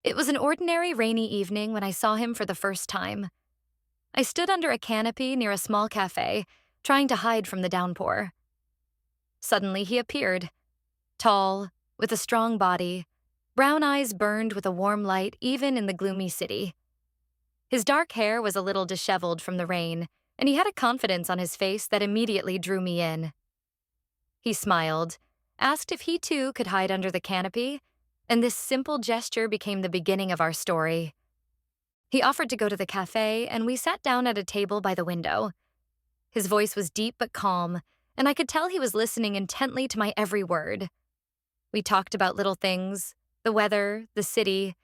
It was an ordinary rainy evening when I saw him for the first time. I stood under a canopy near a small cafe, trying to hide from the downpour. Suddenly he appeared, tall, with a strong body, brown eyes burned with a warm light even in the gloomy city. His dark hair was a little disheveled from the rain, and he had a confidence on his face that immediately drew me in. He smiled, asked if he too could hide under the canopy, and this simple gesture became the beginning of our story. He offered to go to the cafe, and we sat down at a table by the window. His voice was deep but calm, and I could tell he was listening intently to my every word. We talked about little things, the weather, the city,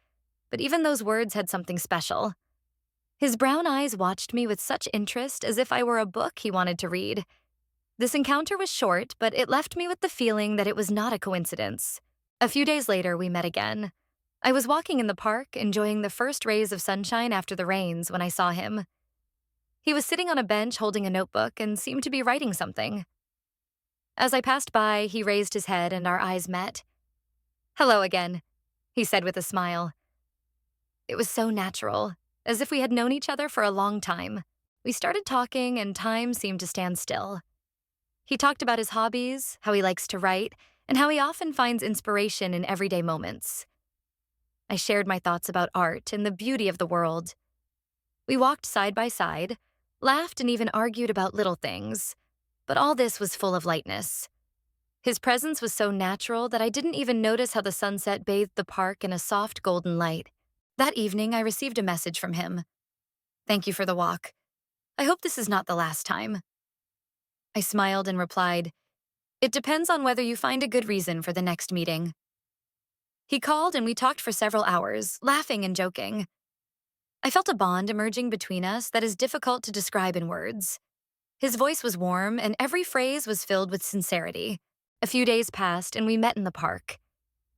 but even those words had something special. His brown eyes watched me with such interest as if I were a book he wanted to read. This encounter was short, but it left me with the feeling that it was not a coincidence. A few days later, we met again. I was walking in the park, enjoying the first rays of sunshine after the rains when I saw him. He was sitting on a bench holding a notebook and seemed to be writing something. As I passed by, he raised his head and our eyes met. "Hello again," he said with a smile. It was so natural, as if we had known each other for a long time. We started talking and time seemed to stand still. He talked about his hobbies, how he likes to write, and how he often finds inspiration in everyday moments. I shared my thoughts about art and the beauty of the world. We walked side by side, laughed and even argued about little things, but all this was full of lightness. His presence was so natural that I didn't even notice how the sunset bathed the park in a soft golden light. That evening, I received a message from him. "Thank you for the walk. I hope this is not the last time." I smiled and replied, "It depends on whether you find a good reason for the next meeting." He called and we talked for several hours, laughing and joking. I felt a bond emerging between us that is difficult to describe in words. His voice was warm and every phrase was filled with sincerity. A few days passed and we met in the park.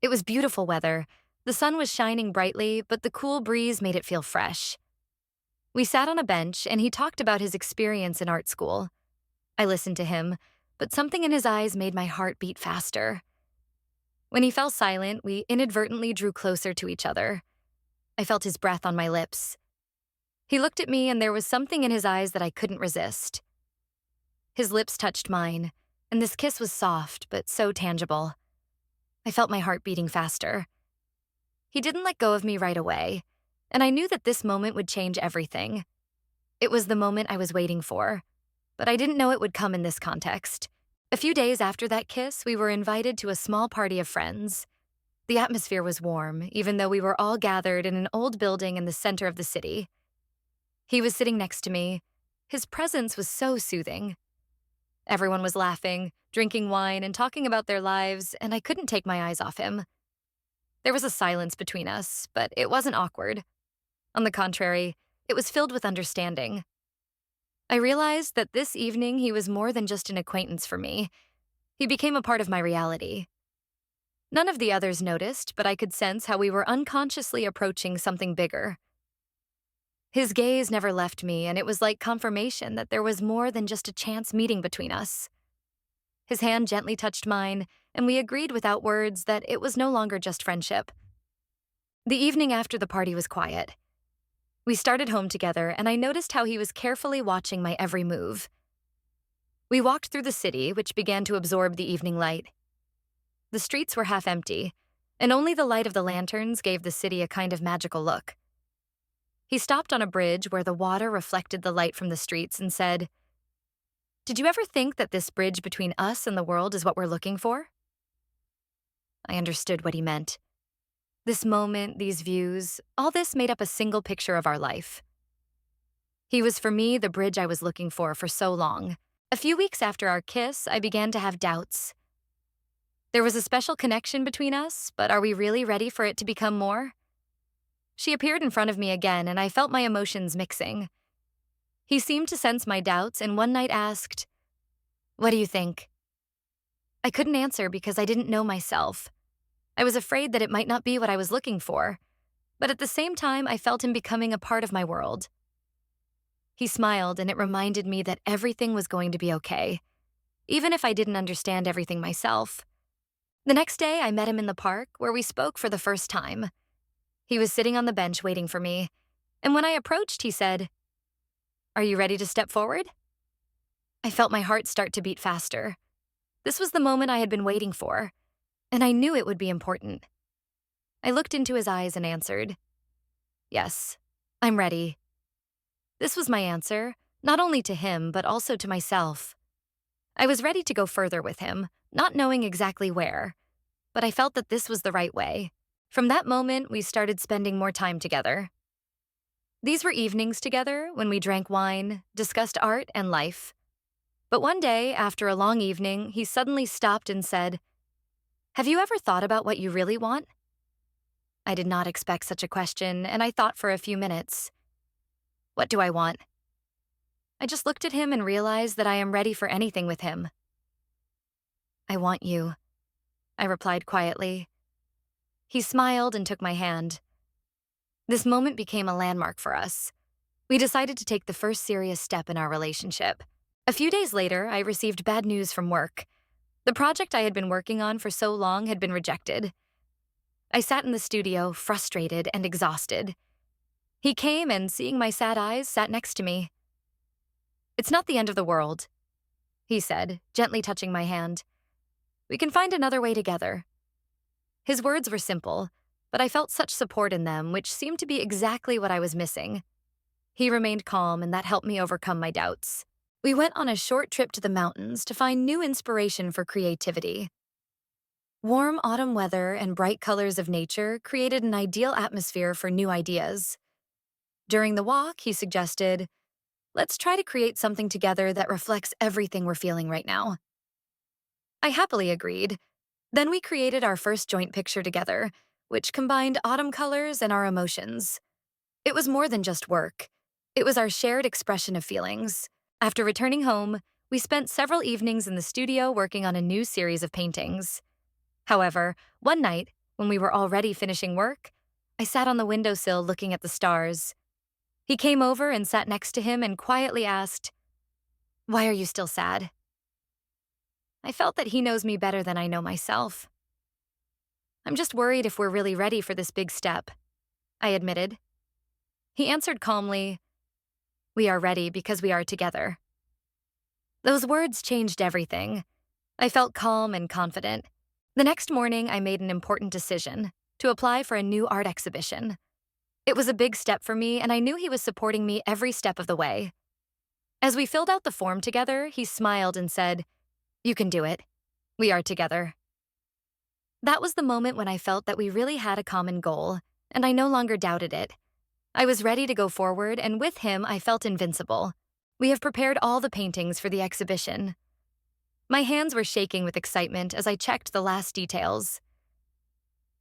It was beautiful weather. The sun was shining brightly, but the cool breeze made it feel fresh. We sat on a bench and he talked about his experience in art school. I listened to him, but something in his eyes made my heart beat faster. When he fell silent, we inadvertently drew closer to each other. I felt his breath on my lips. He looked at me and there was something in his eyes that I couldn't resist. His lips touched mine, and this kiss was soft but so tangible. I felt my heart beating faster. He didn't let go of me right away, and I knew that this moment would change everything. It was the moment I was waiting for, but I didn't know it would come in this context. A few days after that kiss, we were invited to a small party of friends. The atmosphere was warm, even though we were all gathered in an old building in the center of the city. He was sitting next to me. His presence was so soothing. Everyone was laughing, drinking wine, and talking about their lives, and I couldn't take my eyes off him. There was a silence between us, but it wasn't awkward. On the contrary, it was filled with understanding. I realized that this evening he was more than just an acquaintance for me. He became a part of my reality. None of the others noticed, but I could sense how we were unconsciously approaching something bigger. His gaze never left me, and it was like confirmation that there was more than just a chance meeting between us. His hand gently touched mine, and we agreed without words that it was no longer just friendship. The evening after the party was quiet. We started home together, and I noticed how he was carefully watching my every move. We walked through the city, which began to absorb the evening light. The streets were half empty, and only the light of the lanterns gave the city a kind of magical look. He stopped on a bridge where the water reflected the light from the streets and said, "Did you ever think that this bridge between us and the world is what we're looking for?" I understood what he meant. This moment, these views, all this made up a single picture of our life. He was for me the bridge I was looking for so long. A few weeks after our kiss, I began to have doubts. There was a special connection between us, but are we really ready for it to become more? She appeared in front of me again, and I felt my emotions mixing. He seemed to sense my doubts, and one night asked, "What do you think?" I couldn't answer because I didn't know myself. I was afraid that it might not be what I was looking for, but at the same time, I felt him becoming a part of my world. He smiled, and it reminded me that everything was going to be okay, even if I didn't understand everything myself. The next day, I met him in the park, where we spoke for the first time. He was sitting on the bench waiting for me, and when I approached, he said, "Are you ready to step forward?" I felt my heart start to beat faster. This was the moment I had been waiting for, and I knew it would be important. I looked into his eyes and answered, "Yes, I'm ready." This was my answer, not only to him, but also to myself. I was ready to go further with him, not knowing exactly where, but I felt that this was the right way. From that moment, we started spending more time together. These were evenings together when we drank wine, discussed art and life. But one day, after a long evening, he suddenly stopped and said, "Have you ever thought about what you really want?" I did not expect such a question, and I thought for a few minutes. What do I want? I just looked at him and realized that I am ready for anything with him. "I want you," I replied quietly. He smiled and took my hand. This moment became a landmark for us. We decided to take the first serious step in our relationship. A few days later, I received bad news from work. The project I had been working on for so long had been rejected. I sat in the studio, frustrated and exhausted. He came and, seeing my sad eyes, sat next to me. "It's not the end of the world," he said, gently touching my hand. "We can find another way together." His words were simple, but I felt such support in them, which seemed to be exactly what I was missing. He remained calm, and that helped me overcome my doubts. We went on a short trip to the mountains to find new inspiration for creativity. Warm autumn weather and bright colors of nature created an ideal atmosphere for new ideas. During the walk, he suggested, "Let's try to create something together that reflects everything we're feeling right now." I happily agreed. Then we created our first joint picture together, which combined autumn colors and our emotions. It was more than just work. It was our shared expression of feelings. After returning home, we spent several evenings in the studio working on a new series of paintings. However, one night, when we were already finishing work, I sat on the windowsill looking at the stars. He came over and sat next to him and quietly asked, "Why are you still sad?" I felt that he knows me better than I know myself. "I'm just worried if we're really ready for this big step," I admitted. He answered calmly, "We are ready because we are together." Those words changed everything. I felt calm and confident. The next morning, I made an important decision: to apply for a new art exhibition. It was a big step for me, and I knew he was supporting me every step of the way. As we filled out the form together, he smiled and said, "You can do it. We are together." That was the moment when I felt that we really had a common goal, and I no longer doubted it. I was ready to go forward, and with him, I felt invincible. We have prepared all the paintings for the exhibition. My hands were shaking with excitement as I checked the last details.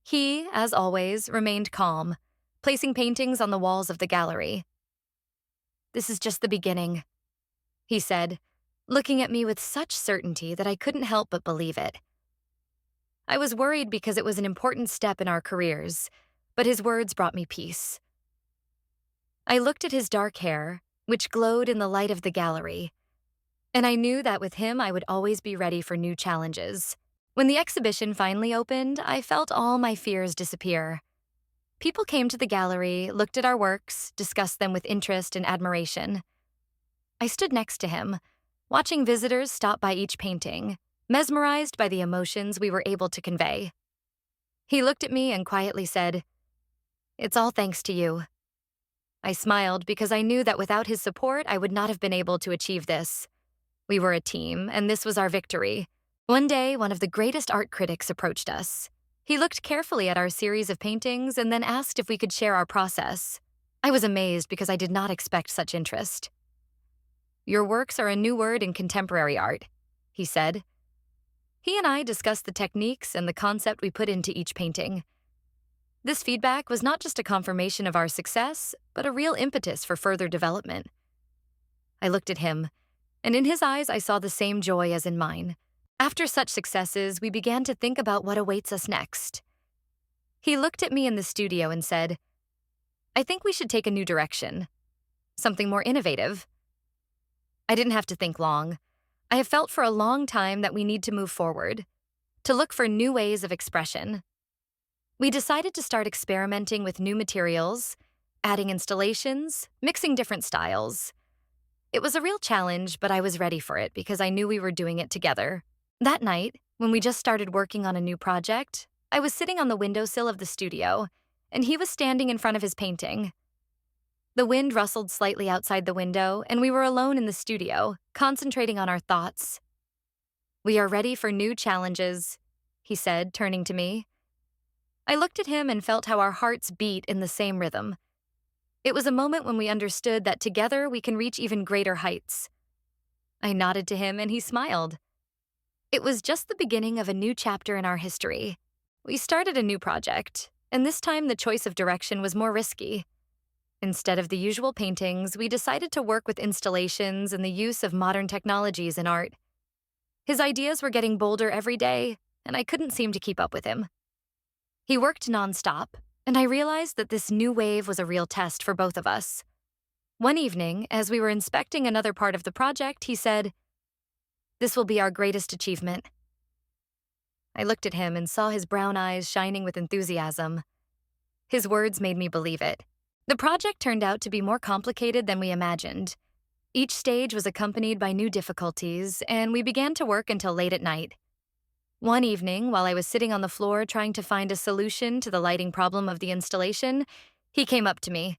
He, as always, remained calm, placing paintings on the walls of the gallery. "This is just the beginning," he said, looking at me with such certainty that I couldn't help but believe it. I was worried because it was an important step in our careers, but his words brought me peace. I looked at his dark hair, which glowed in the light of the gallery, and I knew that with him I would always be ready for new challenges. When the exhibition finally opened, I felt all my fears disappear. People came to the gallery, looked at our works, discussed them with interest and admiration. I stood next to him, watching visitors stop by each painting, mesmerized by the emotions we were able to convey. He looked at me and quietly said, "It's all thanks to you." I smiled because I knew that without his support, I would not have been able to achieve this. We were a team, and this was our victory. One day, one of the greatest art critics approached us. He looked carefully at our series of paintings and then asked if we could share our process. I was amazed because I did not expect such interest. "Your works are a new word in contemporary art," he said. He and I discussed the techniques and the concept we put into each painting. This feedback was not just a confirmation of our success, but a real impetus for further development. I looked at him, and in his eyes I saw the same joy as in mine. After such successes, we began to think about what awaits us next. He looked at me in the studio and said, "I think we should take a new direction, something more innovative." I didn't have to think long. I have felt for a long time that we need to move forward, to look for new ways of expression. We decided to start experimenting with new materials, adding installations, mixing different styles. It was a real challenge, but I was ready for it because I knew we were doing it together. That night, when we just started working on a new project, I was sitting on the windowsill of the studio, and he was standing in front of his painting. The wind rustled slightly outside the window, and we were alone in the studio, concentrating on our thoughts. "We are ready for new challenges," he said, turning to me. I looked at him and felt how our hearts beat in the same rhythm. It was a moment when we understood that together we can reach even greater heights. I nodded to him and he smiled. It was just the beginning of a new chapter in our history. We started a new project, and this time the choice of direction was more risky. Instead of the usual paintings, we decided to work with installations and the use of modern technologies in art. His ideas were getting bolder every day, and I couldn't seem to keep up with him. He worked nonstop, and I realized that this new wave was a real test for both of us. One evening, as we were inspecting another part of the project, he said, "This will be our greatest achievement." I looked at him and saw his brown eyes shining with enthusiasm. His words made me believe it. The project turned out to be more complicated than we imagined. Each stage was accompanied by new difficulties, and we began to work until late at night. One evening, while I was sitting on the floor trying to find a solution to the lighting problem of the installation, he came up to me.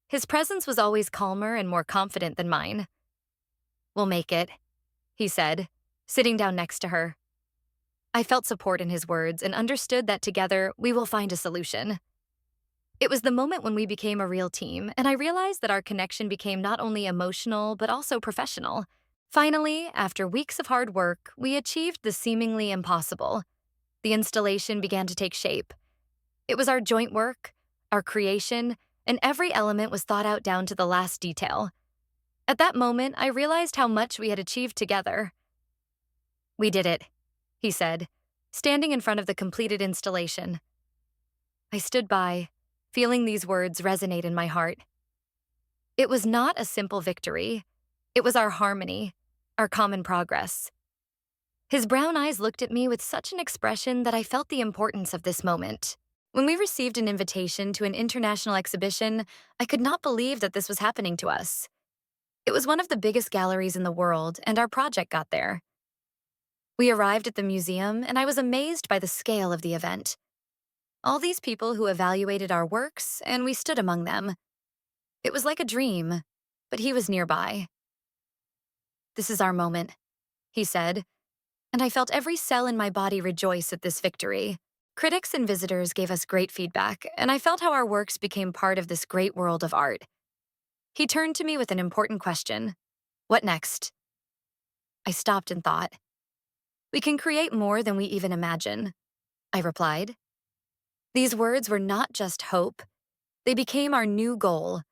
His presence was always calmer and more confident than mine. "We'll make it," he said, sitting down next to her. I felt support in his words and understood that together we will find a solution. It was the moment when we became a real team, and I realized that our connection became not only emotional but also professional. Finally, after weeks of hard work, we achieved the seemingly impossible. The installation began to take shape. It was our joint work, our creation, and every element was thought out down to the last detail. At that moment, I realized how much we had achieved together. "We did it," he said, standing in front of the completed installation. I stood by, feeling these words resonate in my heart. It was not a simple victory. It was our harmony, our common progress. His brown eyes looked at me with such an expression that I felt the importance of this moment. When we received an invitation to an international exhibition, I could not believe that this was happening to us. It was one of the biggest galleries in the world, and our project got there. We arrived at the museum, and I was amazed by the scale of the event. All these people who evaluated our works, and we stood among them. It was like a dream, but he was nearby. "This is our moment," he said, and I felt every cell in my body rejoice at this victory. Critics and visitors gave us great feedback, and I felt how our works became part of this great world of art. He turned to me with an important question. "What next?" I stopped and thought. "We can create more than we even imagine," I replied. These words were not just hope. They became our new goal.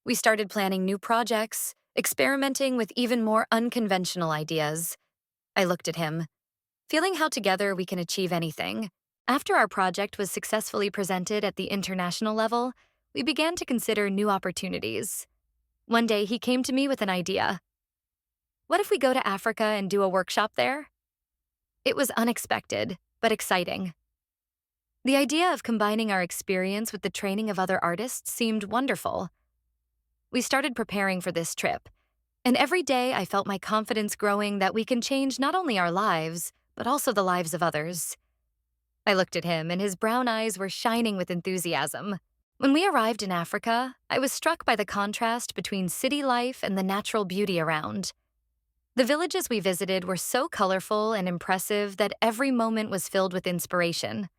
We started planning new projects, experimenting with even more unconventional ideas. I looked at him, feeling how together we can achieve anything. After our project was successfully presented at the international level, we began to consider new opportunities. One day he came to me with an idea. "What if we go to Africa and do a workshop there?" It was unexpected, but exciting. The idea of combining our experience with the training of other artists seemed wonderful. We started preparing for this trip, and every day I felt my confidence growing that we can change not only our lives, but also the lives of others. I looked at him, and his brown eyes were shining with enthusiasm. When we arrived in Africa, I was struck by the contrast between city life and the natural beauty around. The villages we visited were so colorful and impressive that every moment was filled with inspiration.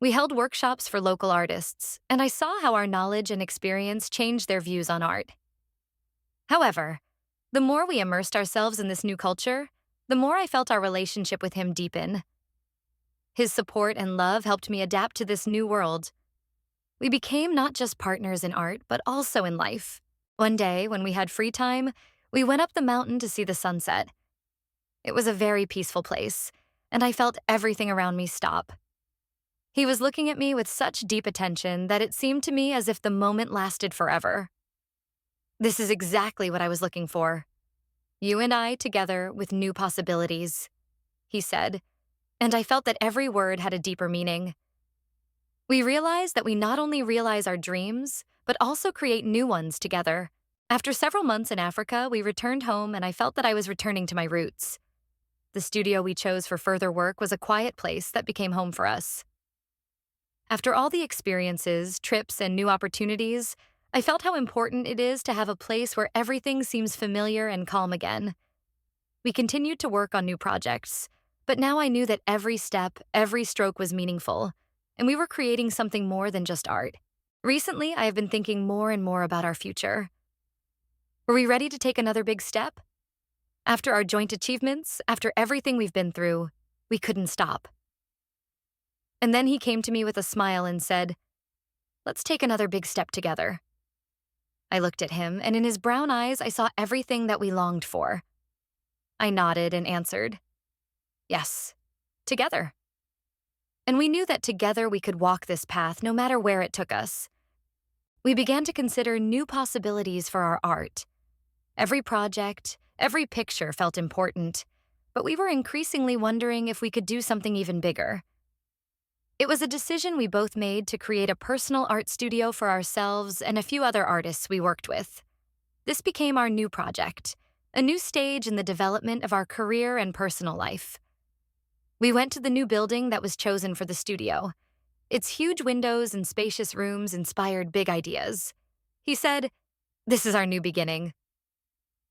We held workshops for local artists, and I saw how our knowledge and experience changed their views on art. However, the more we immersed ourselves in this new culture, the more I felt our relationship with him deepen. His support and love helped me adapt to this new world. We became not just partners in art, but also in life. One day, when we had free time, we went up the mountain to see the sunset. It was a very peaceful place, and I felt everything around me stop. He was looking at me with such deep attention that it seemed to me as if the moment lasted forever. "This is exactly what I was looking for. You and I together with new possibilities," he said, and I felt that every word had a deeper meaning. We realized that we not only realize our dreams, but also create new ones together. After several months in Africa, we returned home and I felt that I was returning to my roots. The studio we chose for further work was a quiet place that became home for us. After all the experiences, trips, and new opportunities, I felt how important it is to have a place where everything seems familiar and calm again. We continued to work on new projects, but now I knew that every step, every stroke was meaningful, and we were creating something more than just art. Recently, I have been thinking more and more about our future. Were we ready to take another big step? After our joint achievements, after everything we've been through, we couldn't stop. And then he came to me with a smile and said, "Let's take another big step together." I looked at him, and in his brown eyes, I saw everything that we longed for. I nodded and answered, "Yes, together." And we knew that together we could walk this path no matter where it took us. We began to consider new possibilities for our art. Every project, every picture felt important, but we were increasingly wondering if we could do something even bigger. It was a decision we both made to create a personal art studio for ourselves and a few other artists we worked with. This became our new project, a new stage in the development of our career and personal life. We went to the new building that was chosen for the studio. Its huge windows and spacious rooms inspired big ideas. He said, "This is our new beginning."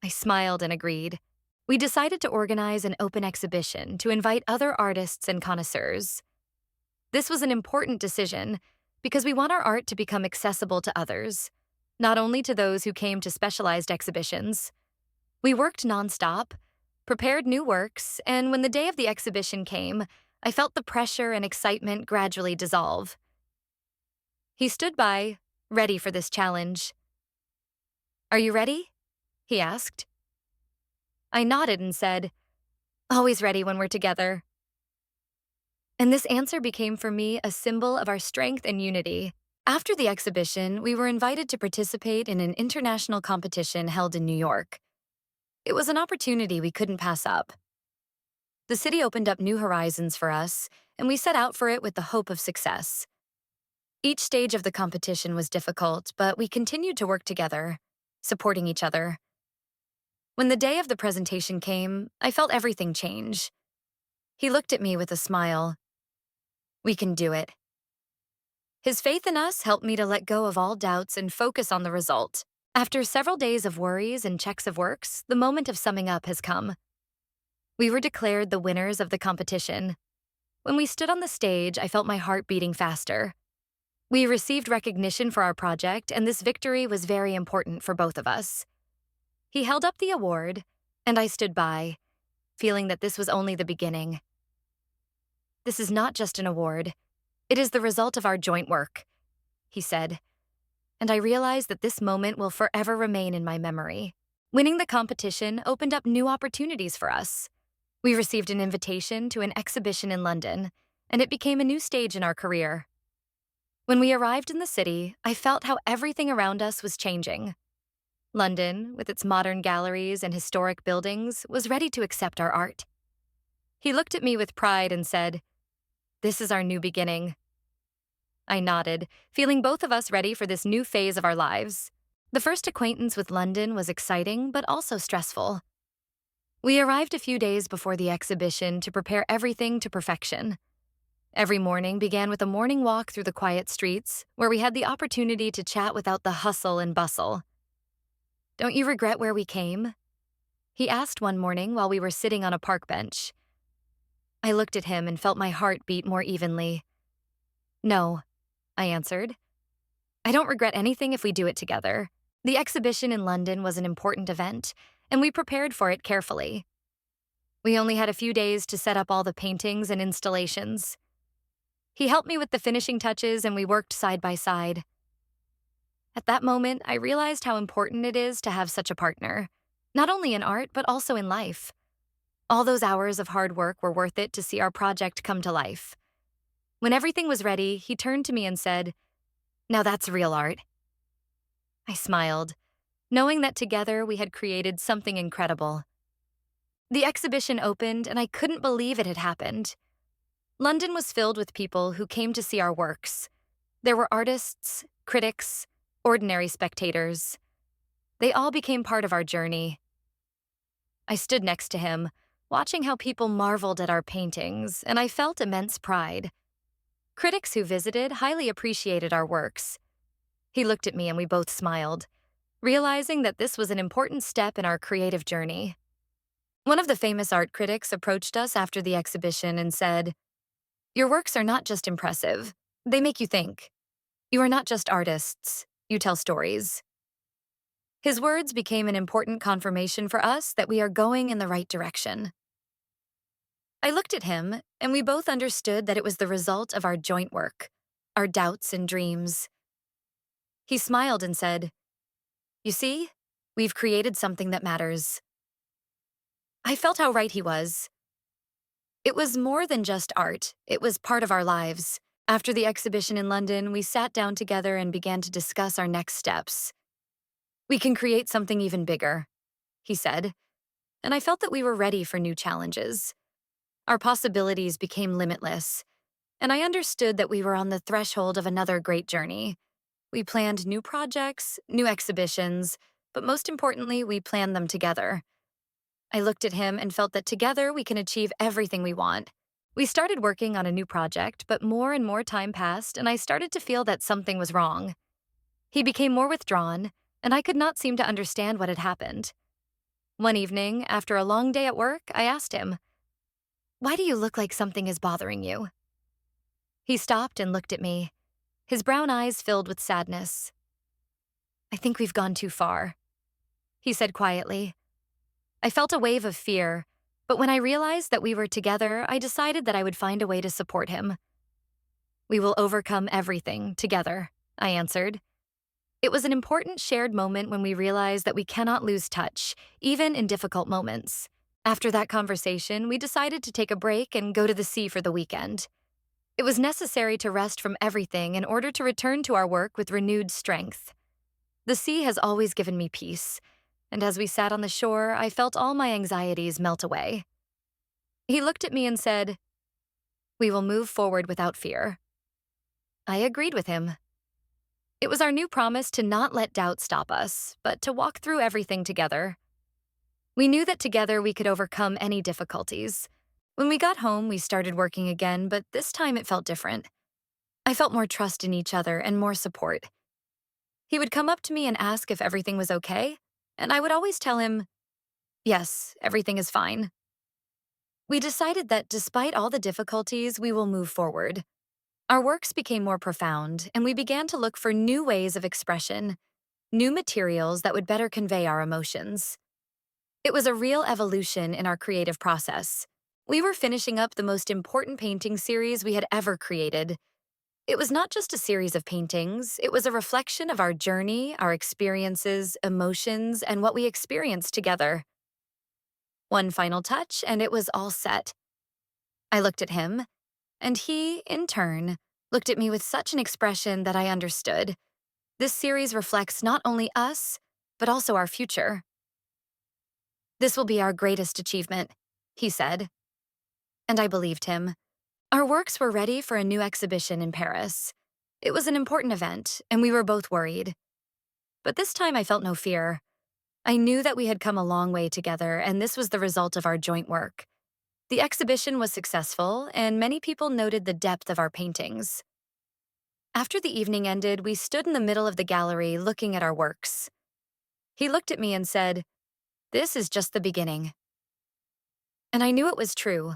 I smiled and agreed. We decided to organize an open exhibition to invite other artists and connoisseurs. This was an important decision because we want our art to become accessible to others, not only to those who came to specialized exhibitions. We worked nonstop, prepared new works, and when the day of the exhibition came, I felt the pressure and excitement gradually dissolve. He stood by, ready for this challenge. "Are you ready?" he asked. I nodded and said, "Always ready when we're together." And this answer became for me a symbol of our strength and unity. After the exhibition, we were invited to participate in an international competition held in New York. It was an opportunity we couldn't pass up. The city opened up new horizons for us, and we set out for it with the hope of success. Each stage of the competition was difficult, but we continued to work together, supporting each other. When the day of the presentation came, I felt everything change. He looked at me with a smile. "We can do it." His faith in us helped me to let go of all doubts and focus on the result. After several days of worries and checks of works, the moment of summing up has come. We were declared the winners of the competition. When we stood on the stage, I felt my heart beating faster. We received recognition for our project, and this victory was very important for both of us. He held up the award, and I stood by, feeling that this was only the beginning. "This is not just an award. It is the result of our joint work," he said, and I realized that this moment will forever remain in my memory. Winning the competition opened up new opportunities for us. We received an invitation to an exhibition in London, and it became a new stage in our career. When we arrived in the city, I felt how everything around us was changing. London, with its modern galleries and historic buildings, was ready to accept our art. He looked at me with pride and said, "This is our new beginning." I nodded, feeling both of us ready for this new phase of our lives. The first acquaintance with London was exciting, but also stressful. We arrived a few days before the exhibition to prepare everything to perfection. Every morning began with a morning walk through the quiet streets, where we had the opportunity to chat without the hustle and bustle. "Don't you regret where we came?" he asked one morning while we were sitting on a park bench. I looked at him and felt my heart beat more evenly. "No," I answered. "I don't regret anything if we do it together." The exhibition in London was an important event, and we prepared for it carefully. We only had a few days to set up all the paintings and installations. He helped me with the finishing touches, and we worked side by side. At that moment, I realized how important it is to have such a partner, not only in art, but also in life. All those hours of hard work were worth it to see our project come to life. When everything was ready, he turned to me and said, "Now that's real art." I smiled, knowing that together we had created something incredible. The exhibition opened, and I couldn't believe it had happened. London was filled with people who came to see our works. There were artists, critics, ordinary spectators. They all became part of our journey. I stood next to him, watching how people marveled at our paintings, and I felt immense pride. Critics who visited highly appreciated our works. He looked at me and we both smiled, realizing that this was an important step in our creative journey. One of the famous art critics approached us after the exhibition and said, "Your works are not just impressive, they make you think. You are not just artists, you tell stories." His words became an important confirmation for us that we are going in the right direction. I looked at him, and we both understood that it was the result of our joint work, our doubts and dreams. He smiled and said, "You see, we've created something that matters." I felt how right he was. It was more than just art, it was part of our lives. After the exhibition in London, we sat down together and began to discuss our next steps. "We can create something even bigger," he said, and I felt that we were ready for new challenges. Our possibilities became limitless, and I understood that we were on the threshold of another great journey. We planned new projects, new exhibitions, but most importantly, we planned them together. I looked at him and felt that together we can achieve everything we want. We started working on a new project, but more and more time passed, and I started to feel that something was wrong. He became more withdrawn, and I could not seem to understand what had happened. One evening, after a long day at work, I asked him, "Why do you look like something is bothering you?" He stopped and looked at me, his brown eyes filled with sadness. "I think we've gone too far," he said quietly. I felt a wave of fear, but when I realized that we were together, I decided that I would find a way to support him. "We will overcome everything together," I answered. It was an important shared moment when we realized that we cannot lose touch, even in difficult moments. After that conversation, we decided to take a break and go to the sea for the weekend. It was necessary to rest from everything in order to return to our work with renewed strength. The sea has always given me peace, and as we sat on the shore, I felt all my anxieties melt away. He looked at me and said, "We will move forward without fear." I agreed with him. It was our new promise to not let doubt stop us, but to walk through everything together. We knew that together we could overcome any difficulties. When we got home, we started working again, but this time it felt different. I felt more trust in each other and more support. He would come up to me and ask if everything was okay, and I would always tell him, "Yes, everything is fine." We decided that despite all the difficulties, we will move forward. Our works became more profound, and we began to look for new ways of expression, new materials that would better convey our emotions. It was a real evolution in our creative process. We were finishing up the most important painting series we had ever created. It was not just a series of paintings, it was a reflection of our journey, our experiences, emotions, and what we experienced together. One final touch, and it was all set. I looked at him, and he, in turn, looked at me with such an expression that I understood. This series reflects not only us, but also our future. "This will be our greatest achievement," he said. And I believed him. Our works were ready for a new exhibition in Paris. It was an important event, and we were both worried. But this time I felt no fear. I knew that we had come a long way together, and this was the result of our joint work. The exhibition was successful, and many people noted the depth of our paintings. After the evening ended, we stood in the middle of the gallery looking at our works. He looked at me and said, "This is just the beginning." And I knew it was true.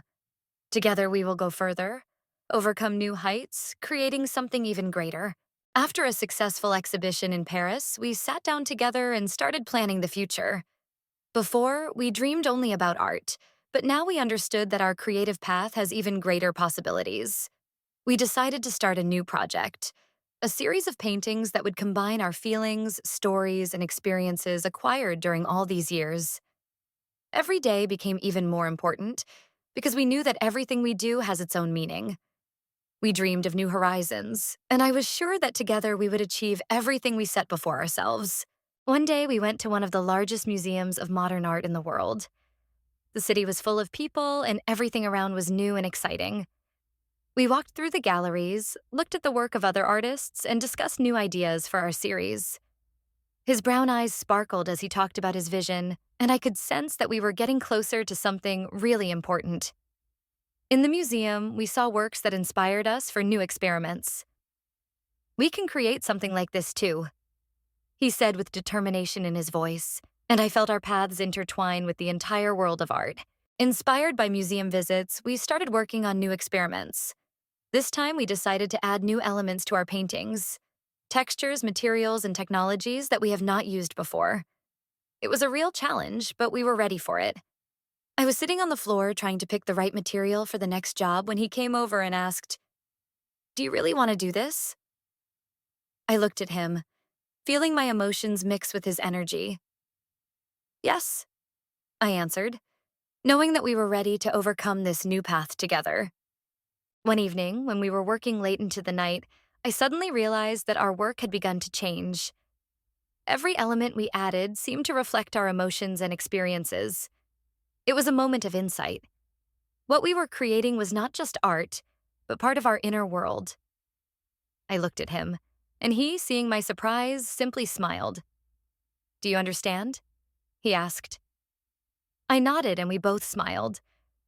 Together we will go further, overcome new heights, creating something even greater. After a successful exhibition in Paris, we sat down together and started planning the future. Before, we dreamed only about art, but now we understood that our creative path has even greater possibilities. We decided to start a new project, a series of paintings that would combine our feelings, stories, and experiences acquired during all these years. Every day became even more important because we knew that everything we do has its own meaning. We dreamed of new horizons, and I was sure that together we would achieve everything we set before ourselves. One day we went to one of the largest museums of modern art in the world. The city was full of people, and everything around was new and exciting. We walked through the galleries, looked at the work of other artists, and discussed new ideas for our series. His brown eyes sparkled as he talked about his vision, and I could sense that we were getting closer to something really important. In the museum, we saw works that inspired us for new experiments. "We can create something like this too," he said with determination in his voice, and I felt our paths intertwine with the entire world of art. Inspired by museum visits, we started working on new experiments. This time, we decided to add new elements to our paintings, textures, materials, and technologies that we have not used before. It was a real challenge, but we were ready for it. I was sitting on the floor trying to pick the right material for the next job when he came over and asked, "Do you really want to do this?" I looked at him, feeling my emotions mix with his energy. "Yes," I answered, knowing that we were ready to overcome this new path together. One evening, when we were working late into the night, I suddenly realized that our work had begun to change. Every element we added seemed to reflect our emotions and experiences. It was a moment of insight. What we were creating was not just art, but part of our inner world. I looked at him, and he, seeing my surprise, simply smiled. "Do you understand?" he asked. I nodded, and we both smiled,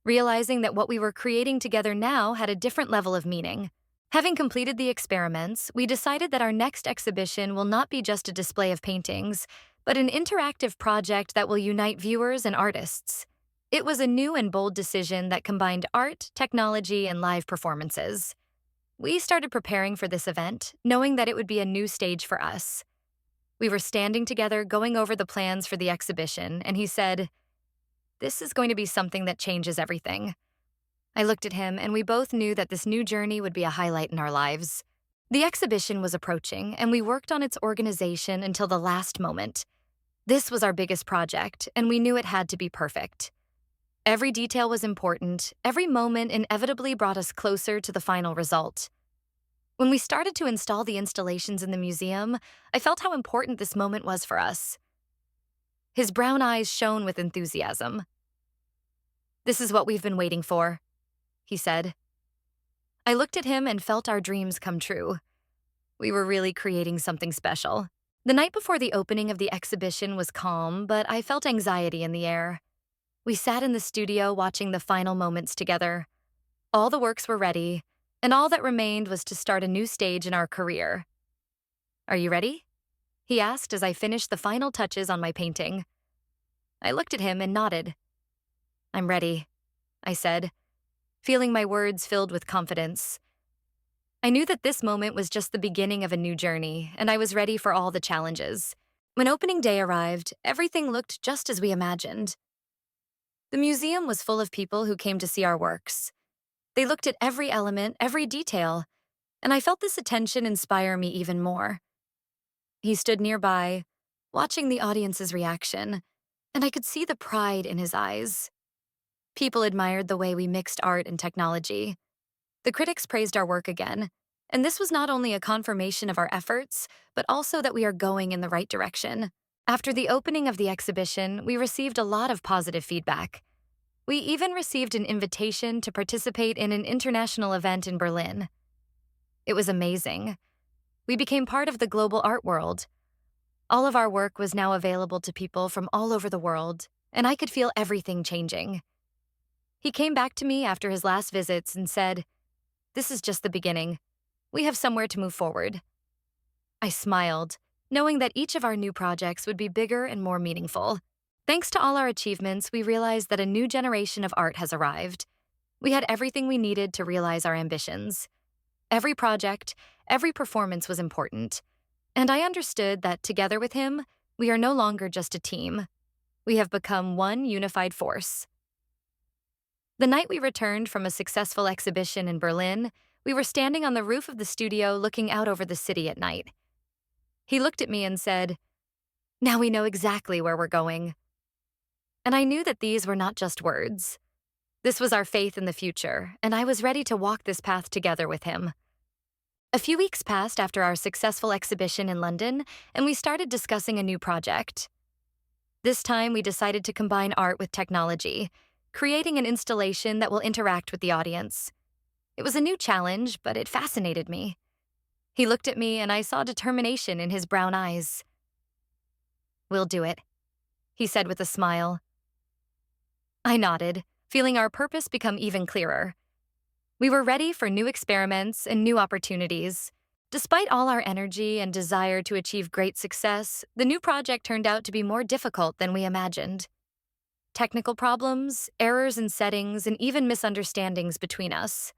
realizing that what we were creating together now had a different level of meaning. Having completed the experiments, we decided that our next exhibition will not be just a display of paintings, but an interactive project that will unite viewers and artists. It was a new and bold decision that combined art, technology, and live performances. We started preparing for this event, knowing that it would be a new stage for us. We were standing together going over the plans for the exhibition, and he said, "This is going to be something that changes everything." I looked at him, and we both knew that this new journey would be a highlight in our lives. The exhibition was approaching, and we worked on its organization until the last moment. This was our biggest project, and we knew it had to be perfect. Every detail was important, every moment inevitably brought us closer to the final result. When we started to install the installations in the museum, I felt how important this moment was for us. His brown eyes shone with enthusiasm. "This is what we've been waiting for," he said. I looked at him and felt our dreams come true. We were really creating something special. The night before the opening of the exhibition was calm, but I felt anxiety in the air. We sat in the studio watching the final moments together. All the works were ready, and all that remained was to start a new stage in our career. "Are you ready?" he asked as I finished the final touches on my painting. I looked at him and nodded. "I'm ready," I said, feeling my words filled with confidence. I knew that this moment was just the beginning of a new journey, and I was ready for all the challenges. When opening day arrived, everything looked just as we imagined. The museum was full of people who came to see our works. They looked at every element, every detail, and I felt this attention inspire me even more. He stood nearby, watching the audience's reaction, and I could see the pride in his eyes. People admired the way we mixed art and technology. The critics praised our work again, and this was not only a confirmation of our efforts, but also that we are going in the right direction. After the opening of the exhibition, we received a lot of positive feedback. We even received an invitation to participate in an international event in Berlin. It was amazing. We became part of the global art world. All of our work was now available to people from all over the world, and I could feel everything changing. He came back to me after his last visits and said, "This is just the beginning. We have somewhere to move forward." I smiled, knowing that each of our new projects would be bigger and more meaningful. Thanks to all our achievements, we realized that a new generation of art has arrived. We had everything we needed to realize our ambitions. Every project, every performance was important. And I understood that together with him, we are no longer just a team. We have become one unified force. The night we returned from a successful exhibition in Berlin, we were standing on the roof of the studio looking out over the city at night. He looked at me and said, "Now we know exactly where we're going." And I knew that these were not just words. This was our faith in the future, and I was ready to walk this path together with him. A few weeks passed after our successful exhibition in London, and we started discussing a new project. This time, we decided to combine art with technology, creating an installation that will interact with the audience. It was a new challenge, but it fascinated me. He looked at me, and I saw determination in his brown eyes. "We'll do it," he said with a smile. I nodded, feeling our purpose become even clearer. We were ready for new experiments and new opportunities. Despite all our energy and desire to achieve great success, the new project turned out to be more difficult than we imagined. Technical problems, errors in settings, and even misunderstandings between us.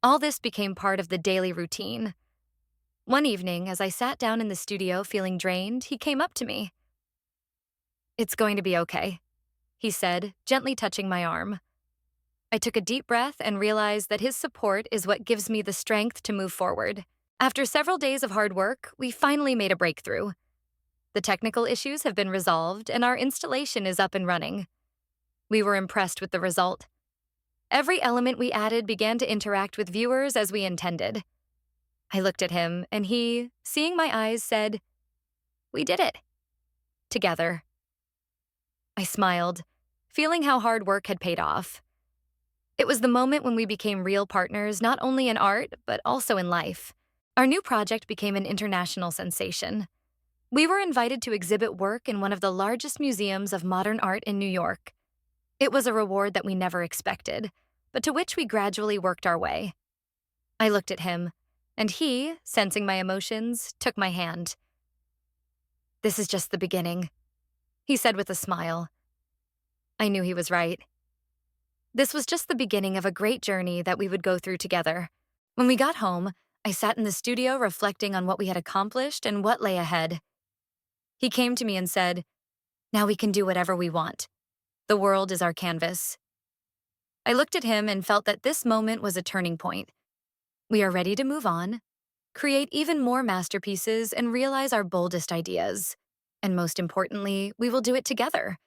All this became part of the daily routine. One evening, as I sat down in the studio feeling drained, he came up to me. "It's going to be okay," he said, gently touching my arm. I took a deep breath and realized that his support is what gives me the strength to move forward. After several days of hard work, we finally made a breakthrough. The technical issues have been resolved, and our installation is up and running. We were impressed with the result. Every element we added began to interact with viewers as we intended. I looked at him, and he, seeing my eyes, said, "We did it. Together." I smiled, feeling how hard work had paid off. It was the moment when we became real partners, not only in art, but also in life. Our new project became an international sensation. We were invited to exhibit work in one of the largest museums of modern art in New York. It was a reward that we never expected, but to which we gradually worked our way. I looked at him, and he, sensing my emotions, took my hand. "This is just the beginning," he said with a smile. I knew he was right. This was just the beginning of a great journey that we would go through together. When we got home, I sat in the studio reflecting on what we had accomplished and what lay ahead. He came to me and said, "Now we can do whatever we want. The world is our canvas." I looked at him and felt that this moment was a turning point. We are ready to move on, create even more masterpieces, and realize our boldest ideas. And most importantly, we will do it together,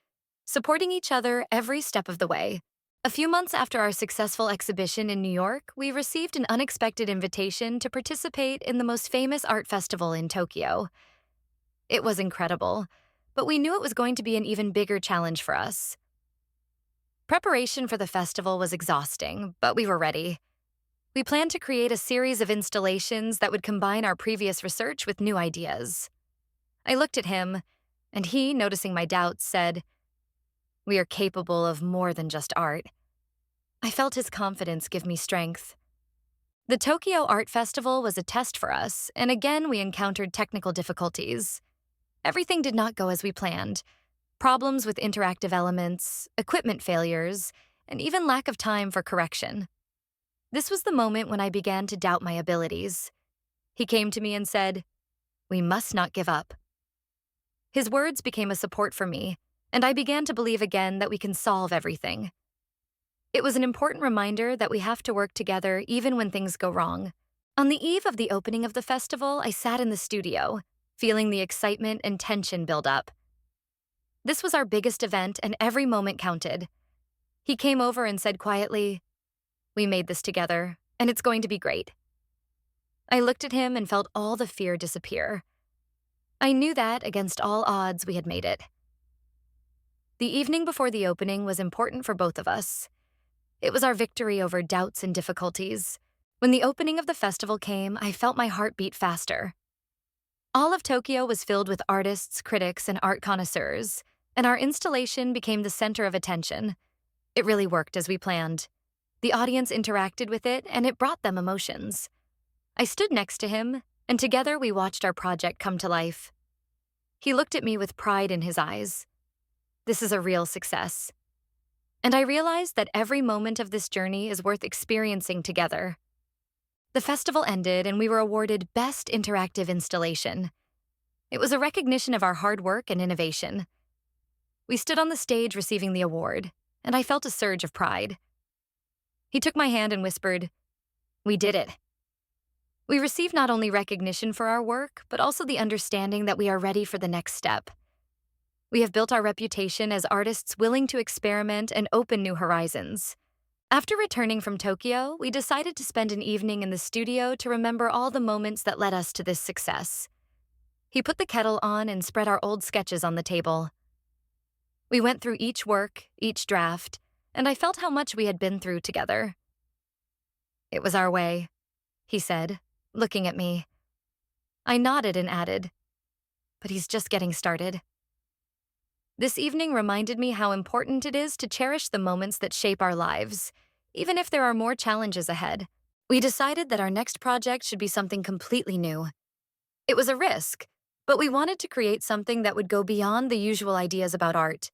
supporting each other every step of the way. A few months after our successful exhibition in New York, we received an unexpected invitation to participate in the most famous art festival in Tokyo. It was incredible, but we knew it was going to be an even bigger challenge for us. Preparation for the festival was exhausting, but we were ready. We planned to create a series of installations that would combine our previous research with new ideas. I looked at him, and he, noticing my doubts, said, "We are capable of more than just art." I felt his confidence give me strength. The Tokyo Art Festival was a test for us, and again we encountered technical difficulties. Everything did not go as we planned. Problems with interactive elements, equipment failures, and even lack of time for correction. This was the moment when I began to doubt my abilities. He came to me and said, "We must not give up." His words became a support for me, and I began to believe again that we can solve everything. It was an important reminder that we have to work together even when things go wrong. On the eve of the opening of the festival, I sat in the studio, feeling the excitement and tension build up. This was our biggest event, and every moment counted. He came over and said quietly, "We made this together, and it's going to be great." I looked at him and felt all the fear disappear. I knew that, against all odds, we had made it. The evening before the opening was important for both of us. It was our victory over doubts and difficulties. When the opening of the festival came, I felt my heart beat faster. All of Tokyo was filled with artists, critics, and art connoisseurs, and our installation became the center of attention. It really worked as we planned. The audience interacted with it, and it brought them emotions. I stood next to him, and together we watched our project come to life. He looked at me with pride in his eyes. This is a real success. And I realized that every moment of this journey is worth experiencing together. The festival ended, and we were awarded Best Interactive Installation. It was a recognition of our hard work and innovation. We stood on the stage receiving the award, and I felt a surge of pride. He took my hand and whispered, "We did it." We received not only recognition for our work, but also the understanding that we are ready for the next step. We have built our reputation as artists willing to experiment and open new horizons. After returning from Tokyo, we decided to spend an evening in the studio to remember all the moments that led us to this success. He put the kettle on and spread our old sketches on the table. We went through each work, each draft, and I felt how much we had been through together. It was our way, he said, looking at me. I nodded and added, but he's just getting started. This evening reminded me how important it is to cherish the moments that shape our lives, even if there are more challenges ahead. We decided that our next project should be something completely new. It was a risk, but we wanted to create something that would go beyond the usual ideas about art.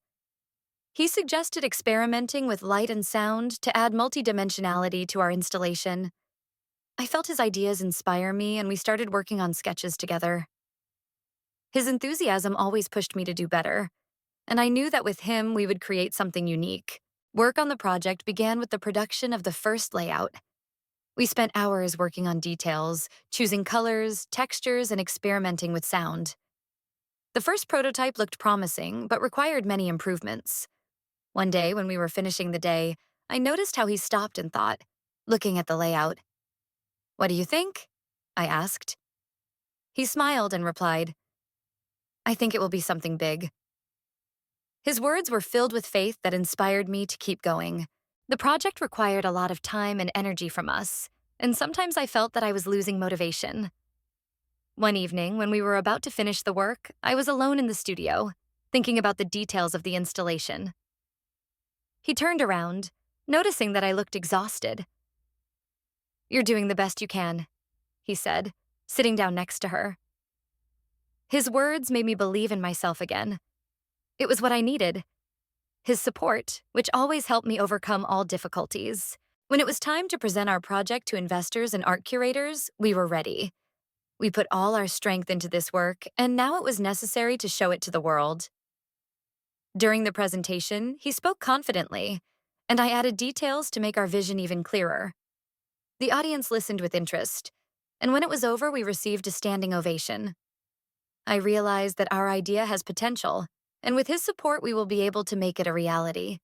He suggested experimenting with light and sound to add multidimensionality to our installation. I felt his ideas inspire me, and we started working on sketches together. His enthusiasm always pushed me to do better, and I knew that with him we would create something unique. Work on the project began with the production of the first layout. We spent hours working on details, choosing colors, textures, and experimenting with sound. The first prototype looked promising, but required many improvements. One day, when we were finishing the day, I noticed how he stopped and thought, looking at the layout. "What do you think?" I asked. He smiled and replied, "I think it will be something big." His words were filled with faith that inspired me to keep going. The project required a lot of time and energy from us, and sometimes I felt that I was losing motivation. One evening, when we were about to finish the work, I was alone in the studio, thinking about the details of the installation. He turned around, noticing that I looked exhausted. "You're doing the best you can," he said, sitting down next to her. His words made me believe in myself again. It was what I needed. His support, which always helped me overcome all difficulties. When it was time to present our project to investors and art curators, we were ready. We put all our strength into this work, and now it was necessary to show it to the world. During the presentation, he spoke confidently, and I added details to make our vision even clearer. The audience listened with interest, and when it was over, we received a standing ovation. I realized that our idea has potential, and with his support, we will be able to make it a reality.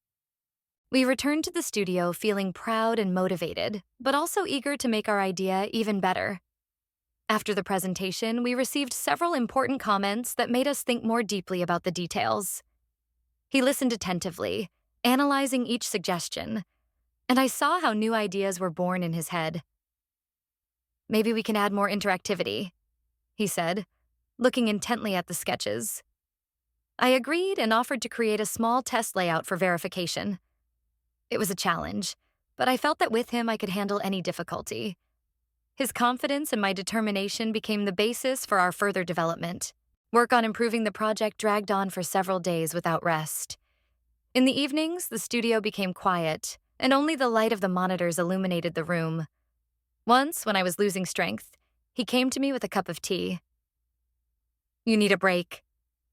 We returned to the studio feeling proud and motivated, but also eager to make our idea even better. After the presentation, we received several important comments that made us think more deeply about the details. He listened attentively, analyzing each suggestion, and I saw how new ideas were born in his head. "Maybe we can add more interactivity," he said, looking intently at the sketches. I agreed and offered to create a small test layout for verification. It was a challenge, but I felt that with him I could handle any difficulty. His confidence and my determination became the basis for our further development. Work on improving the project dragged on for several days without rest. In the evenings, the studio became quiet, and only the light of the monitors illuminated the room. Once, when I was losing strength, he came to me with a cup of tea. "You need a break,"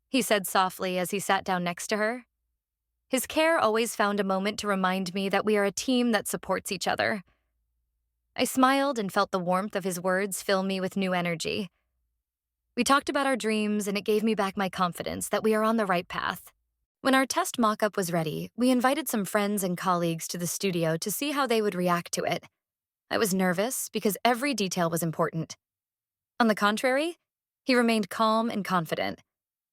he said softly as he sat down next to her. His care always found a moment to remind me that we are a team that supports each other. I smiled and felt the warmth of his words fill me with new energy. We talked about our dreams, and it gave me back my confidence that we are on the right path. When our test mock-up was ready, we invited some friends and colleagues to the studio to see how they would react to it. I was nervous because every detail was important. On the contrary, he remained calm and confident.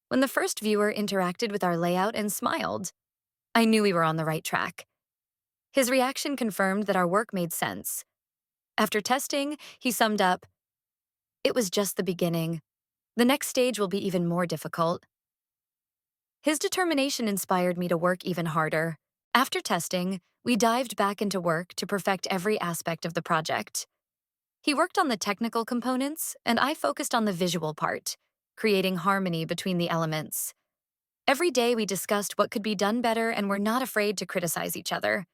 When the first viewer interacted with our layout and smiled, I knew we were on the right track. His reaction confirmed that our work made sense. After testing, he summed up, "It was just the beginning. The next stage will be even more difficult." His determination inspired me to work even harder. After testing, we dived back into work to perfect every aspect of the project. He worked on the technical components, and I focused on the visual part, creating harmony between the elements. Every day we discussed what could be done better and were not afraid to criticize each other.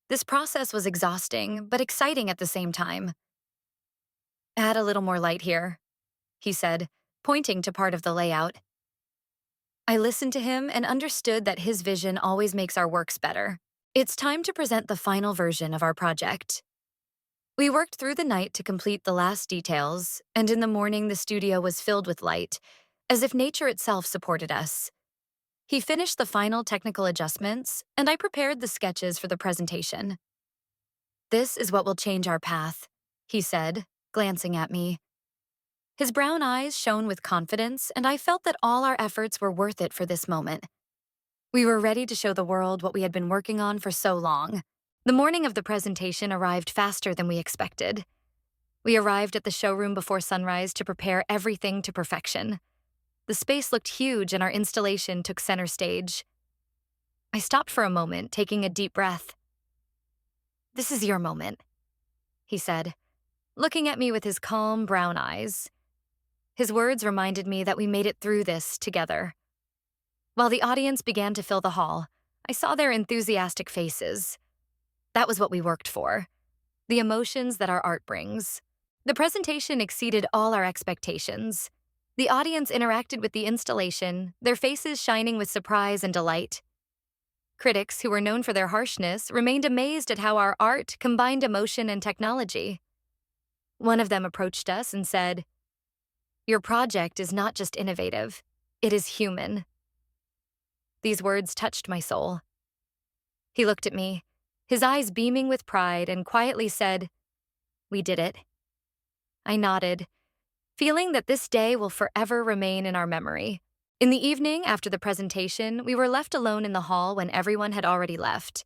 This process was exhausting, but exciting at the same time. "Add a little more light here," he said, pointing to part of the layout. I listened to him and understood that his vision always makes our works better. It's time to present the final version of our project. We worked through the night to complete the last details, and in the morning the studio was filled with light, as if nature itself supported us. He finished the final technical adjustments, and I prepared the sketches for the presentation. "This is what will change our path," he said, glancing at me. His brown eyes shone with confidence, and I felt that all our efforts were worth it for this moment. We were ready to show the world what we had been working on for so long. The morning of the presentation arrived faster than we expected. We arrived at the showroom before sunrise to prepare everything to perfection. The space looked huge and our installation took center stage. I stopped for a moment, taking a deep breath. "This is your moment," he said, looking at me with his calm brown eyes. His words reminded me that we made it through this together. While the audience began to fill the hall, I saw their enthusiastic faces. That was what we worked for, the emotions that our art brings. The presentation exceeded all our expectations. The audience interacted with the installation, their faces shining with surprise and delight. Critics, who were known for their harshness, remained amazed at how our art combined emotion and technology. One of them approached us and said, "Your project is not just innovative, it is human." These words touched my soul. He looked at me, his eyes beaming with pride, and quietly said, "We did it." I nodded, feeling that this day will forever remain in our memory. In the evening, after the presentation, we were left alone in the hall when everyone had already left.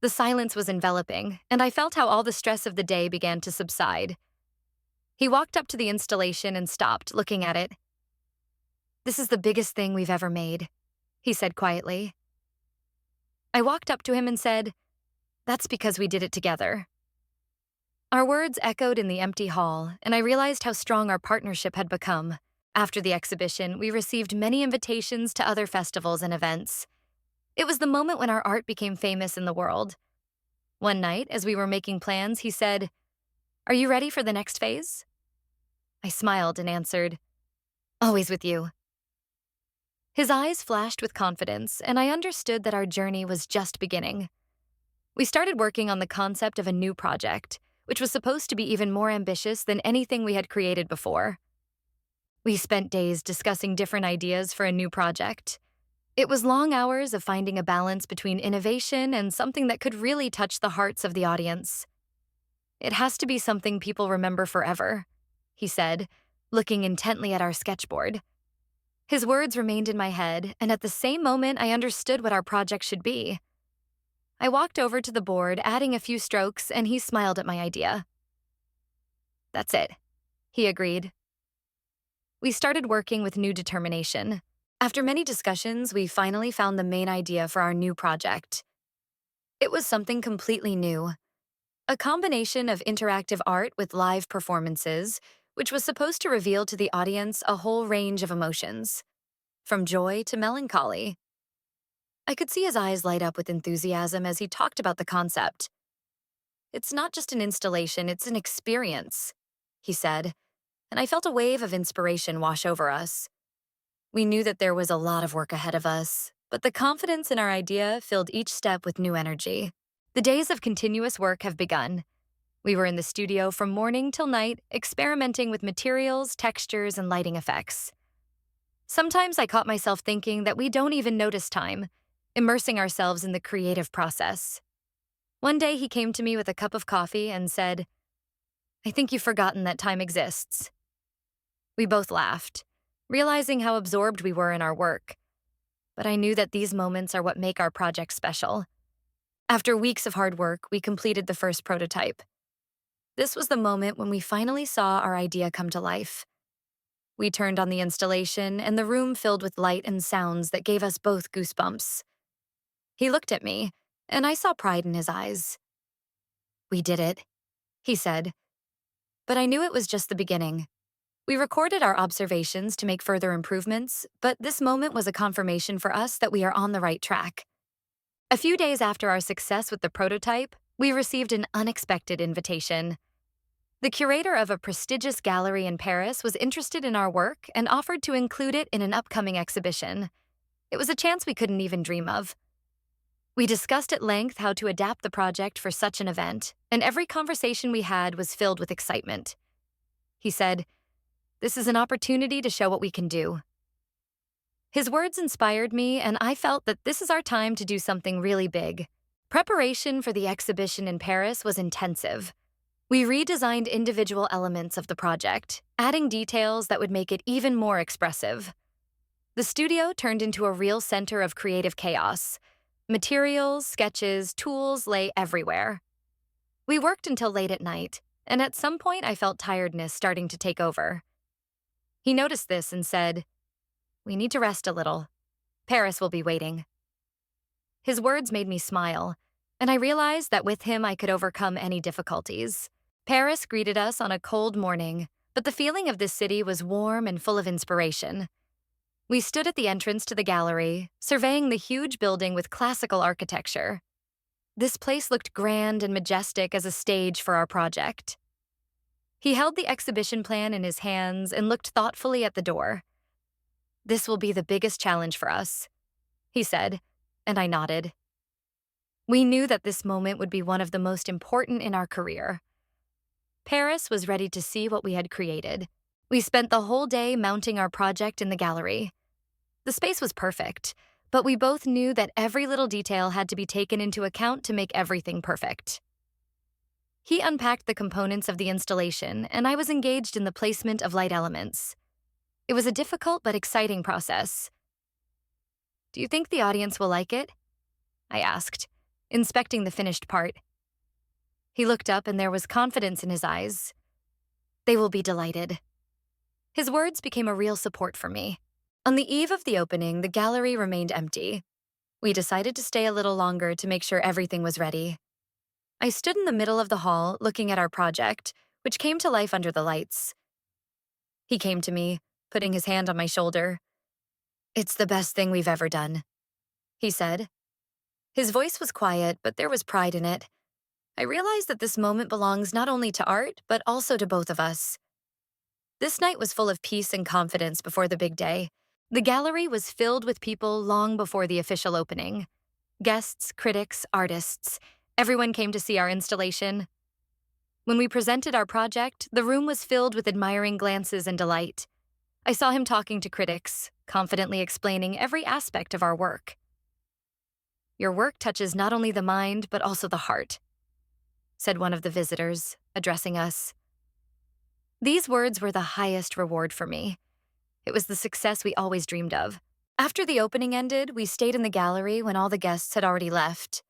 The silence was enveloping, and I felt how all the stress of the day began to subside. He walked up to the installation and stopped, looking at it. "This is the biggest thing we've ever made," he said quietly. I walked up to him and said, "That's because we did it together." Our words echoed in the empty hall, and I realized how strong our partnership had become. After the exhibition, we received many invitations to other festivals and events. It was the moment when our art became famous in the world. One night, as we were making plans, he said, "Are you ready for the next phase?" I smiled and answered, "Always with you." His eyes flashed with confidence, and I understood that our journey was just beginning. We started working on the concept of a new project, which was supposed to be even more ambitious than anything we had created before. We spent days discussing different ideas for a new project. It was long hours of finding a balance between innovation and something that could really touch the hearts of the audience. "It has to be something people remember forever," he said, looking intently at our sketchboard. His words remained in my head, and at the same moment I understood what our project should be. I walked over to the board, adding a few strokes, and he smiled at my idea. "That's it," he agreed. We started working with new determination. After many discussions, we finally found the main idea for our new project. It was something completely new. A combination of interactive art with live performances, which was supposed to reveal to the audience a whole range of emotions, from joy to melancholy. I could see his eyes light up with enthusiasm as he talked about the concept. "It's not just an installation, it's an experience," he said, and I felt a wave of inspiration wash over us. We knew that there was a lot of work ahead of us, but the confidence in our idea filled each step with new energy. The days of continuous work have begun. We were in the studio from morning till night, experimenting with materials, textures, and lighting effects. Sometimes I caught myself thinking that we don't even notice time, immersing ourselves in the creative process. One day he came to me with a cup of coffee and said, "I think you've forgotten that time exists." We both laughed, realizing how absorbed we were in our work. But I knew that these moments are what make our project special. After weeks of hard work, we completed the first prototype. This was the moment when we finally saw our idea come to life. We turned on the installation, and the room filled with light and sounds that gave us both goosebumps. He looked at me, and I saw pride in his eyes. "We did it," he said. But I knew it was just the beginning. We recorded our observations to make further improvements, but this moment was a confirmation for us that we are on the right track. A few days after our success with the prototype, we received an unexpected invitation. The curator of a prestigious gallery in Paris was interested in our work and offered to include it in an upcoming exhibition. It was a chance we couldn't even dream of. We discussed at length how to adapt the project for such an event, and every conversation we had was filled with excitement. He said, "This is an opportunity to show what we can do." His words inspired me, and I felt that this is our time to do something really big. Preparation for the exhibition in Paris was intensive. We redesigned individual elements of the project, adding details that would make it even more expressive. The studio turned into a real center of creative chaos. Materials, sketches, tools lay everywhere. We worked until late at night, and at some point I felt tiredness starting to take over. He noticed this and said, "We need to rest a little. Paris will be waiting." His words made me smile, and I realized that with him I could overcome any difficulties. Paris greeted us on a cold morning, but the feeling of this city was warm and full of inspiration. We stood at the entrance to the gallery, surveying the huge building with classical architecture. This place looked grand and majestic as a stage for our project. He held the exhibition plan in his hands and looked thoughtfully at the door. "This will be the biggest challenge for us," he said, and I nodded. We knew that this moment would be one of the most important in our career. Paris was ready to see what we had created. We spent the whole day mounting our project in the gallery. The space was perfect, but we both knew that every little detail had to be taken into account to make everything perfect. He unpacked the components of the installation, and I was engaged in the placement of light elements. It was a difficult but exciting process. "Do you think the audience will like it?" I asked, inspecting the finished part. He looked up and there was confidence in his eyes. "They will be delighted." His words became a real support for me. On the eve of the opening, the gallery remained empty. We decided to stay a little longer to make sure everything was ready. I stood in the middle of the hall looking at our project, which came to life under the lights. He came to me, putting his hand on my shoulder. "It's the best thing we've ever done," he said. His voice was quiet, but there was pride in it. I realized that this moment belongs not only to art, but also to both of us. This night was full of peace and confidence before the big day. The gallery was filled with people long before the official opening. Guests, critics, artists, everyone came to see our installation. When we presented our project, the room was filled with admiring glances and delight. I saw him talking to critics, confidently explaining every aspect of our work. "Your work touches not only the mind, but also the heart," said one of the visitors, addressing us. These words were the highest reward for me. It was the success we always dreamed of. After the opening ended, we stayed in the gallery when all the guests had already left.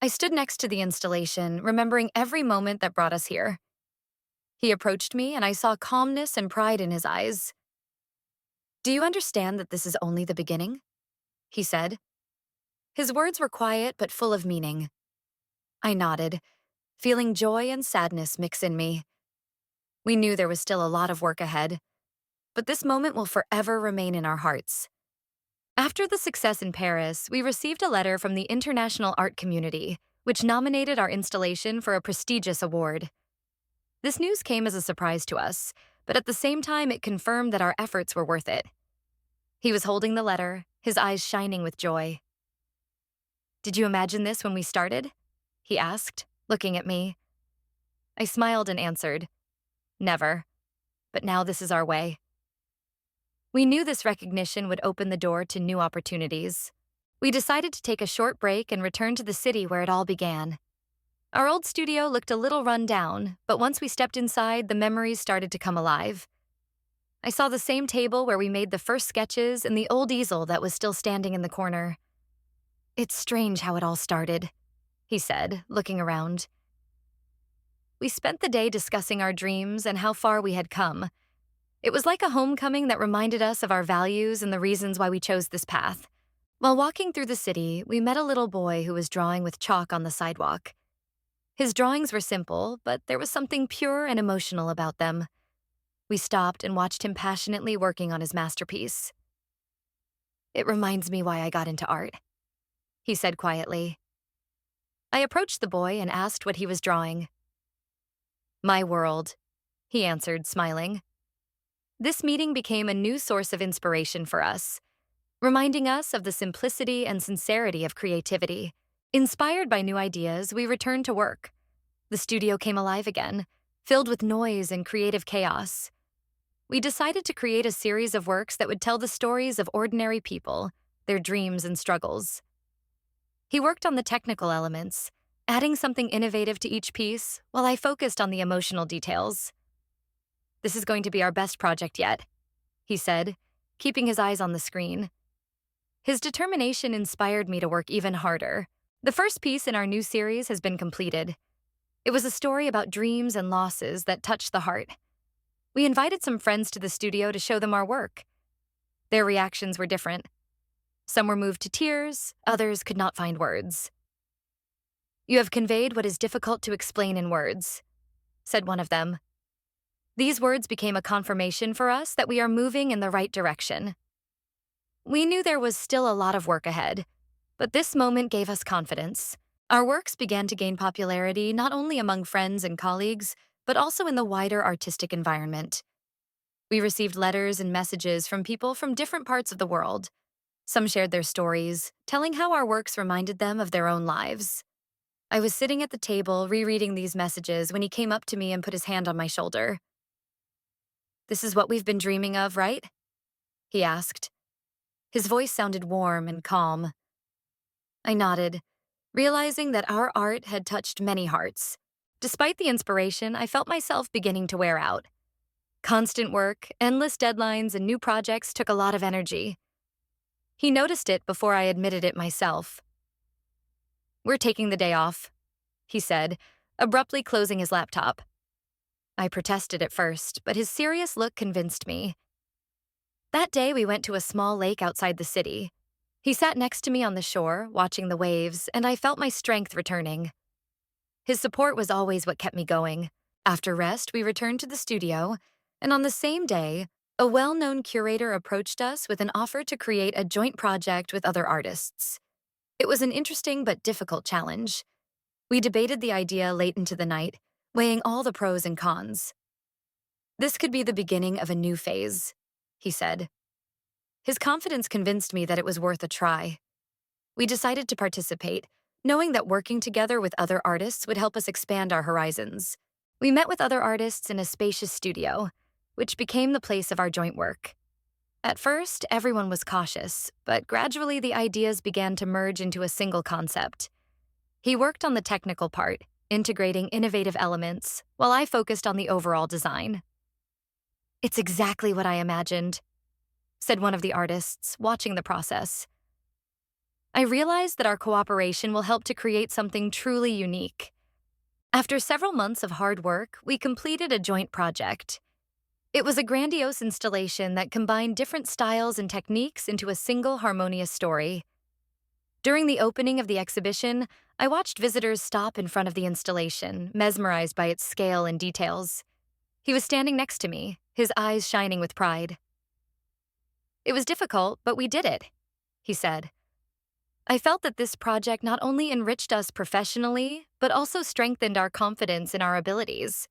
I stood next to the installation, remembering every moment that brought us here. He approached me, and I saw calmness and pride in his eyes. "Do you understand that this is only the beginning?" he said. His words were quiet but full of meaning. I nodded, feeling joy and sadness mix in me. We knew there was still a lot of work ahead, but this moment will forever remain in our hearts. After the success in Paris, we received a letter from the international art community, which nominated our installation for a prestigious award. This news came as a surprise to us, but at the same time it confirmed that our efforts were worth it. He was holding the letter, his eyes shining with joy. "Did you imagine this when we started?" he asked, looking at me. I smiled and answered, "Never. But now this is our way." We knew this recognition would open the door to new opportunities. We decided to take a short break and return to the city where it all began. Our old studio looked a little run down, but once we stepped inside, the memories started to come alive. I saw the same table where we made the first sketches and the old easel that was still standing in the corner. "It's strange how it all started," he said, looking around. We spent the day discussing our dreams and how far we had come. It was like a homecoming that reminded us of our values and the reasons why we chose this path. While walking through the city, we met a little boy who was drawing with chalk on the sidewalk. His drawings were simple, but there was something pure and emotional about them. We stopped and watched him passionately working on his masterpiece. "It reminds me why I got into art," he said quietly. I approached the boy and asked what he was drawing. "My world," he answered, smiling. This meeting became a new source of inspiration for us, reminding us of the simplicity and sincerity of creativity. Inspired by new ideas, we returned to work. The studio came alive again, filled with noise and creative chaos. We decided to create a series of works that would tell the stories of ordinary people, their dreams and struggles. He worked on the technical elements, adding something innovative to each piece, while I focused on the emotional details. "This is going to be our best project yet," he said, keeping his eyes on the screen. His determination inspired me to work even harder. The first piece in our new series has been completed. It was a story about dreams and losses that touched the heart. We invited some friends to the studio to show them our work. Their reactions were different. Some were moved to tears, others could not find words. "You have conveyed what is difficult to explain in words," said one of them. These words became a confirmation for us that we are moving in the right direction. We knew there was still a lot of work ahead, but this moment gave us confidence. Our works began to gain popularity not only among friends and colleagues, but also in the wider artistic environment. We received letters and messages from people from different parts of the world. Some shared their stories, telling how our works reminded them of their own lives. I was sitting at the table rereading these messages when he came up to me and put his hand on my shoulder. "This is what we've been dreaming of, right?" he asked. His voice sounded warm and calm. I nodded, realizing that our art had touched many hearts. Despite the inspiration, I felt myself beginning to wear out. Constant work, endless deadlines, and new projects took a lot of energy. He noticed it before I admitted it myself. "We're taking the day off," he said, abruptly closing his laptop. I protested at first, but his serious look convinced me. That day, we went to a small lake outside the city. He sat next to me on the shore, watching the waves, and I felt my strength returning. His support was always what kept me going. After rest, we returned to the studio, and on the same day, a well-known curator approached us with an offer to create a joint project with other artists. It was an interesting but difficult challenge. We debated the idea late into the night, weighing all the pros and cons. "This could be the beginning of a new phase," he said. His confidence convinced me that it was worth a try. We decided to participate, knowing that working together with other artists would help us expand our horizons. We met with other artists in a spacious studio, which became the place of our joint work. At first, everyone was cautious, but gradually the ideas began to merge into a single concept. He worked on the technical part, integrating innovative elements, while I focused on the overall design. "It's exactly what I imagined," said one of the artists, watching the process. I realized that our cooperation will help to create something truly unique. After several months of hard work, we completed a joint project. It was a grandiose installation that combined different styles and techniques into a single harmonious story. During the opening of the exhibition, I watched visitors stop in front of the installation, mesmerized by its scale and details. He was standing next to me, his eyes shining with pride. "It was difficult, but we did it," he said. I felt that this project not only enriched us professionally, but also strengthened our confidence in our abilities.